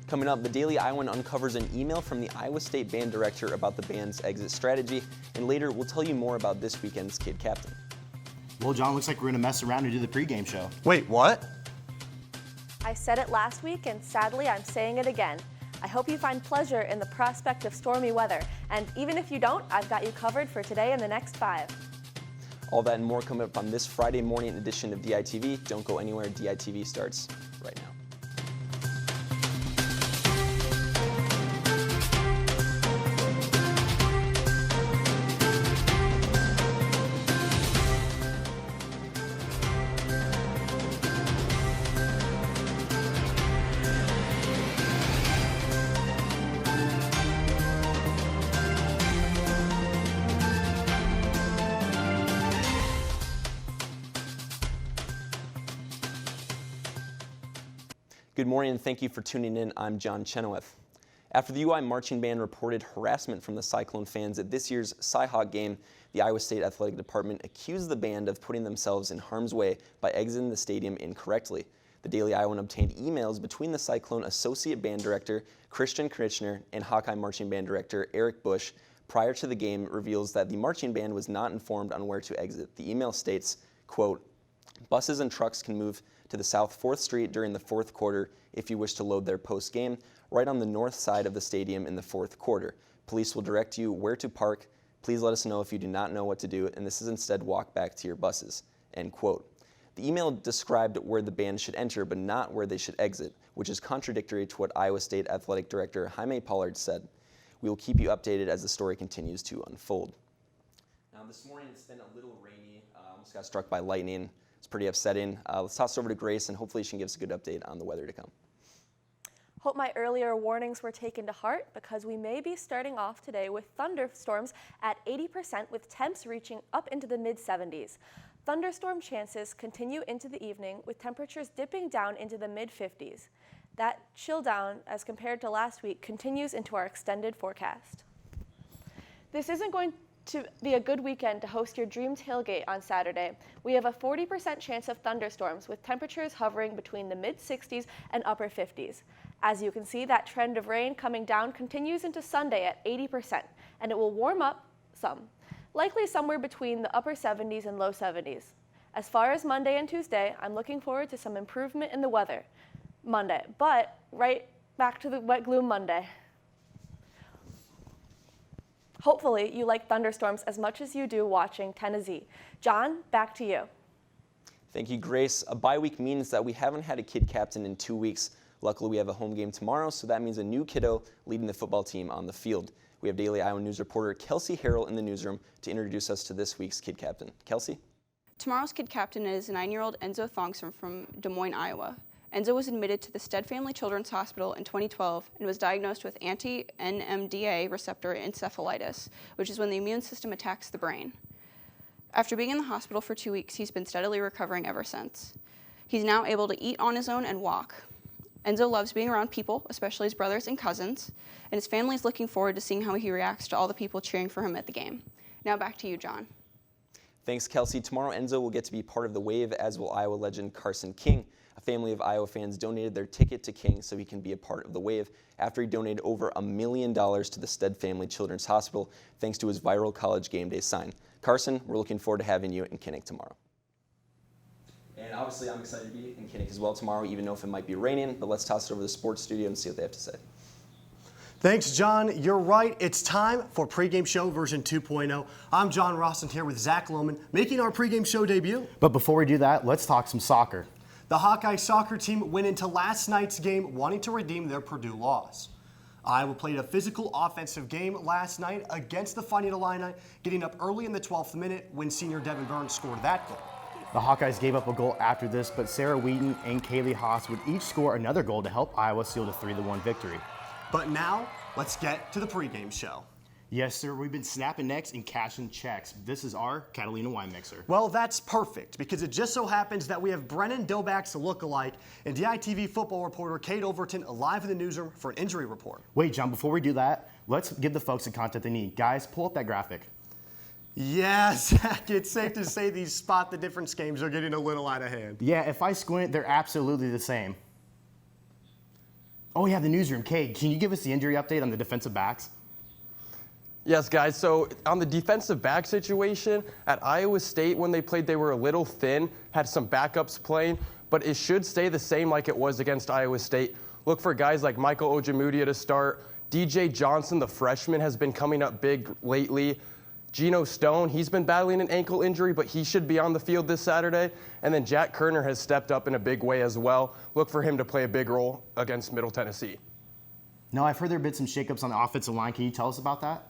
Coming up, the Daily Iowan uncovers an email from the Iowa State band director about the band's exit strategy, and later we'll tell you more about this weekend's Kid Captain. Well, John, looks like we're gonna mess around and do the pregame show. Wait, what? I said it last week, and sadly, I'm saying it again. I hope you find pleasure in the prospect of stormy weather, and even if you don't, I've got you covered for today and the next 5. All that and more coming up on this Friday morning edition of DITV. Don't go anywhere. DITV starts right now. Good morning and thank you for tuning in. I'm John Chenoweth. After the UI marching band reported harassment from the Cyclone fans at this year's Cyhawk game, the Iowa State Athletic Department accused the band of putting themselves in harm's way by exiting the stadium incorrectly. The Daily Iowan obtained emails between the Cyclone Associate Band Director Christian Kritchner and Hawkeye Marching Band Director Eric Bush prior to the game reveals that the marching band was not informed on where to exit. The email states, quote, "Buses and trucks can move to the South 4th Street during the 4th quarter if you wish to load there post-game, right on the north side of the stadium in the 4th quarter. Police will direct you where to park. Please let us know if you do not know what to do, and this is instead walk back to your buses." End quote. The email described where the band should enter, but not where they should exit, which is contradictory to what Iowa State Athletic Director Jaime Pollard said. We will keep you updated as the story continues to unfold. Now this morning it's been a little rainy, almost got struck by lightning. It's pretty upsetting. Let's toss it over to Grace, and hopefully she can give us a good update on the weather to come. Hope my earlier warnings were taken to heart, because we may be starting off today with thunderstorms at 80% with temps reaching up into the mid-70s. Thunderstorm chances continue into the evening with temperatures dipping down into the mid-50s. That chill down as compared to last week continues into our extended forecast. This isn't going to be a good weekend to host your dream tailgate on Saturday. We have a 40% chance of thunderstorms with temperatures hovering between the mid-60s and upper 50s. As you can see, that trend of rain coming down continues into Sunday at 80%, and it will warm up some, likely somewhere between the upper 70s and low 70s. As far as Monday and Tuesday, I'm looking forward to some improvement in the weather Monday, but right back to the wet gloom Monday. Hopefully you like thunderstorms as much as you do watching Tennessee. John, back to you. Thank you, Grace. A bye week means that we haven't had a kid captain in 2 weeks. Luckily, we have a home game tomorrow, so that means a new kiddo leading the football team on the field. We have Daily Iowa News reporter Kelsey Harrell in the newsroom to introduce us to this week's kid captain. Kelsey? Tomorrow's kid captain is 9-year-old Enzo Thongson from Des Moines, Iowa. Enzo was admitted to the Stead Family Children's Hospital in 2012 and was diagnosed with anti-NMDA receptor encephalitis, which is when the immune system attacks the brain. After being in the hospital for 2 weeks, he's been steadily recovering ever since. He's now able to eat on his own and walk. Enzo loves being around people, especially his brothers and cousins, and his family is looking forward to seeing how he reacts to all the people cheering for him at the game. Now back to you, John. Thanks, Kelsey. Tomorrow, Enzo will get to be part of the wave, as will Iowa legend Carson King. A family of Iowa fans donated their ticket to King so he can be a part of the wave after he donated over $1 million to the Stead Family Children's Hospital thanks to his viral college game day sign. Carson, we're looking forward to having you in Kinnick tomorrow. And obviously, I'm excited to be in Kinnick as well tomorrow, even though if it might be raining. But let's toss it over to the sports studio and see what they have to say. Thanks, John. You're right. It's time for Pregame Show version 2.0. I'm John Rossland here with Zach Lohman, making our pregame show debut. But before we do that, let's talk some soccer. The Hawkeye soccer team went into last night's game wanting to redeem their Purdue loss. Iowa played a physical offensive game last night against the Fighting Illini, getting up early in the 12th minute when senior Devin Burns scored that goal. The Hawkeyes gave up a goal after this, but Sarah Wheaton and Kaylee Haas would each score another goal to help Iowa seal the 3-1 victory. But now, let's get to the pregame show. Yes, sir. We've been snapping necks and cashing checks. This is our Catalina wine mixer. Well, that's perfect, because it just so happens that we have Brennan Dobak's lookalike and DITV football reporter Kate Overton live in the newsroom for an injury report. Wait, John, before we do that, let's give the folks the content they need. Guys, pull up that graphic. Yeah, Zach, it's safe to say these spot the difference games are getting a little out of hand. Yeah, if I squint, they're absolutely the same. Oh, yeah, the newsroom. Kay, can you give us the injury update on the defensive backs? Yes, guys. So on the defensive back situation, at Iowa State when they played, they were a little thin, had some backups playing, but it should stay the same like it was against Iowa State. Look for guys like Michael Ojemudia to start. DJ Johnson, the freshman, has been coming up big lately. Geno Stone, he's been battling an ankle injury, but he should be on the field this Saturday. And then Jack Kerner has stepped up in a big way as well. Look for him to play a big role against Middle Tennessee. Now, I've heard there have been some shakeups on the offensive line. Can you tell us about that?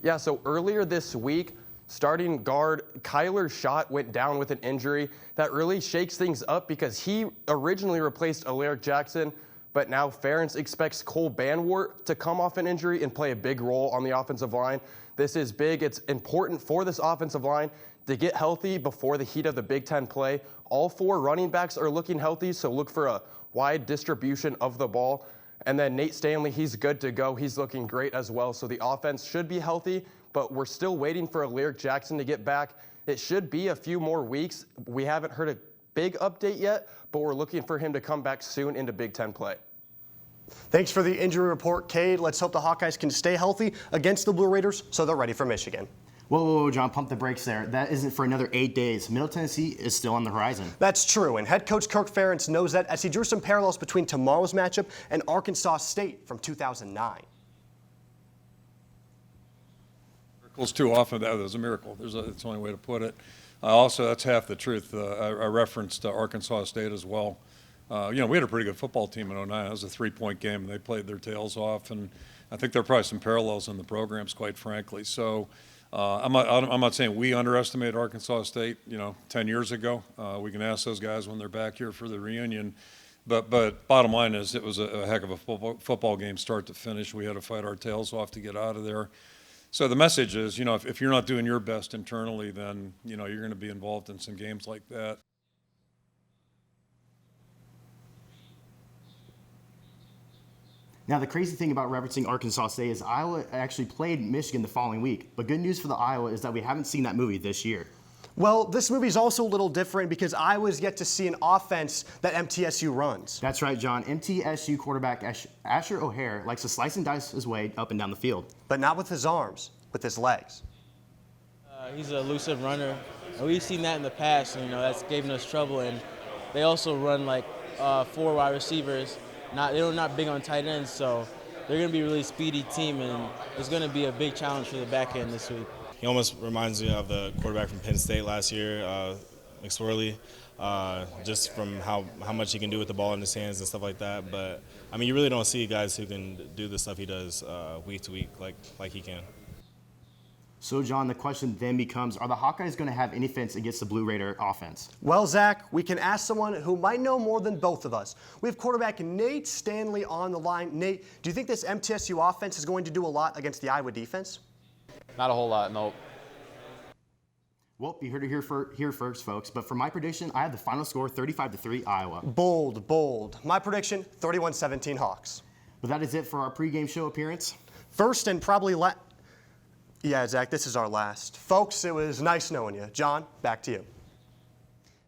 Yeah, so earlier this week, starting guard Kyler Schott went down with an injury. That really shakes things up because he originally replaced Alaric Jackson, but now Ferentz expects Cole Banwart to come off an injury and play a big role on the offensive line. This is big. It's important for this offensive line to get healthy before the heat of the Big Ten play. All 4 running backs are looking healthy, so look for a wide distribution of the ball. And then Nate Stanley, he's good to go. He's looking great as well. So the offense should be healthy, but we're still waiting for Alaric Jackson to get back. It should be a few more weeks. We haven't heard a big update yet, but we're looking for him to come back soon into Big Ten play. Thanks for the injury report, Cade. Let's hope the Hawkeyes can stay healthy against the Blue Raiders so they're ready for Michigan. Whoa, John, pump the brakes there. That isn't for another 8 days. Middle Tennessee is still on the horizon. That's true, and head coach Kirk Ferentz knows that as he drew some parallels between tomorrow's matchup and Arkansas State from 2009. Miracles too often. That was a miracle. It's the only way to put it. Also, that's half the truth. I referenced Arkansas State as well. We had a pretty good football team in '09. It was a 3-point game, and they played their tails off. And I think there are probably some parallels in the programs, quite frankly. So I'm not saying we underestimated Arkansas State, 10 years ago. We can ask those guys when they're back here for the reunion. But bottom line is it was a heck of a football game start to finish. We had to fight our tails off to get out of there. So the message is, if you're not doing your best internally, then, you're going to be involved in some games like that. Now, the crazy thing about referencing Arkansas State is Iowa actually played Michigan the following week. But good news for the Iowa is that we haven't seen that movie this year. Well, this movie's also a little different because Iowa's yet to see an offense that MTSU runs. That's right, John. MTSU quarterback Asher O'Hare likes to slice and dice his way up and down the field. But not with his arms, with his legs. He's an elusive runner. And we've seen that in the past, and that's given us trouble. And they also run like 4 wide receivers. They're not big on tight ends, so they're going to be a really speedy team, and it's going to be a big challenge for the back end this week. He almost reminds me of the quarterback from Penn State last year, McSorley, just from how much he can do with the ball in his hands and stuff like that. But, you really don't see guys who can do the stuff he does week to week like he can. So, John, the question then becomes, are the Hawkeyes going to have any fence against the Blue Raider offense? Well, Zach, we can ask someone who might know more than both of us. We have quarterback Nate Stanley on the line. Nate, do you think this MTSU offense is going to do a lot against the Iowa defense? Not a whole lot, nope. Well, you heard it here first, folks. But for my prediction, I have the final score 35-3 Iowa. Bold, bold. My prediction, 31-17 Hawks. But that is it for our pregame show appearance. First and probably last. Yeah, Zach, this is our last. Folks, it was nice knowing you. John, back to you.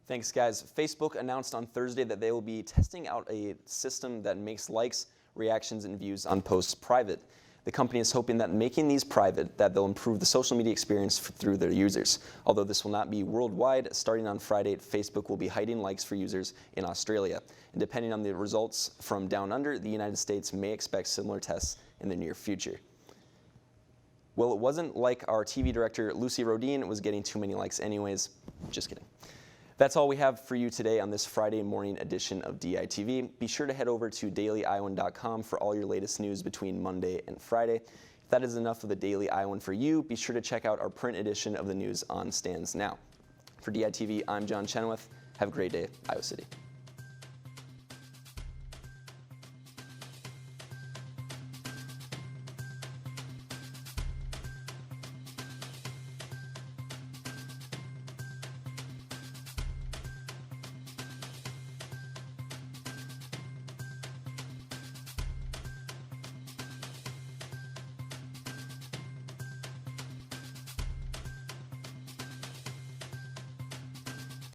Thanks, guys. Facebook announced on Thursday that they will be testing out a system that makes likes, reactions, and views on posts private. The company is hoping that making these private, that they'll improve the social media experience through their users. Although this will not be worldwide, starting on Friday, Facebook will be hiding likes for users in Australia. And depending on the results from down under, the United States may expect similar tests in the near future. Well, it wasn't like our TV director, Lucy Rodin, was getting too many likes anyways. Just kidding. That's all we have for you today on this Friday morning edition of DITV. Be sure to head over to dailyiowan.com for all your latest news between Monday and Friday. If that is enough of the Daily Iowan for you, be sure to check out our print edition of the news on stands now. For DITV, I'm John Chenoweth. Have a great day, Iowa City.